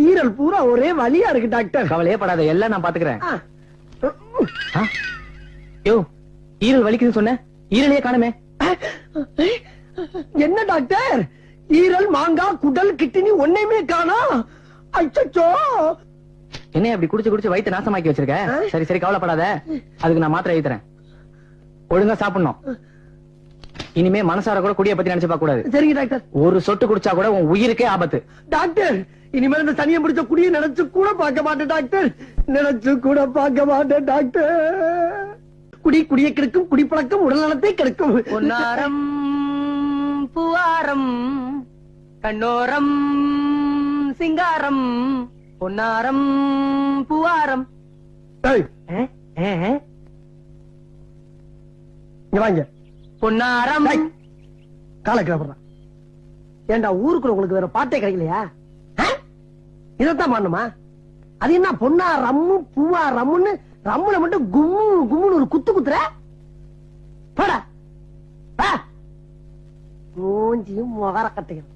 ஈரல் பூரா ஒரே வலியா இருக்கு டாக்டர். கவலையே படாத, எல்லாம் நான் பாத்துக்கிறேன். யோ, ஈரல் வலிக்குதுன்னு சொன்ன, ஈரலையே காணுமே. என்ன டாக்டர், ஈரல், மாங்காய், குடல், கிட்னி ஒன்னையுமே காணா? அச்சச்சோ. என்ன அப்படி குடிச்சு குடிச்சு வயிற்று நாசமாக்கி வச்சிருக்க? சரி சரி, கவலைப்படாத, அதுக்கு நான் மாத்திரை எழுதுறேன். ஒழுங்கா சாப்பிடணும். இனிமே மனசார கூட குடிய பத்தி நினைச்சு பார்க்க கூடாது. சரிங்க டாக்டர். ஒரு சொட்டு குடிச்சா கூட உன் உயிருக்கே ஆபத்து. டாக்டர், இனிமேல் இந்த சனியை பிடிச்ச குடியை நினைச்சு கூட பார்க்க மாட்டேன் டாக்டர். நினைச்சு கூட பார்க்க மாட்டேன் டாக்டர். குடியை கெடுக்கும், குடிப்பழக்கம் உடல் நலத்தை கெடுக்கும். பொன்னாரம் பூவாரம் கண்ணோரம் சிங்காரம், பொன்னாரம் பூவாரம். வாங்க. பொன்னாரம் காலக்கிழமை. ஏண்டா ஊருக்குள்ள உங்களுக்கு வேற பாட்டே கிடைக்கலையா? இதத்தான் பண்ணுமா? அது என்ன பொன்னா ரம்மு பூவா ரம்முன்னு ரம்முல மட்டும் கும்மு கும்முன்னு ஒரு குத்து குத்துற? போடா மூஞ்சியும் முகர கட்டையும்.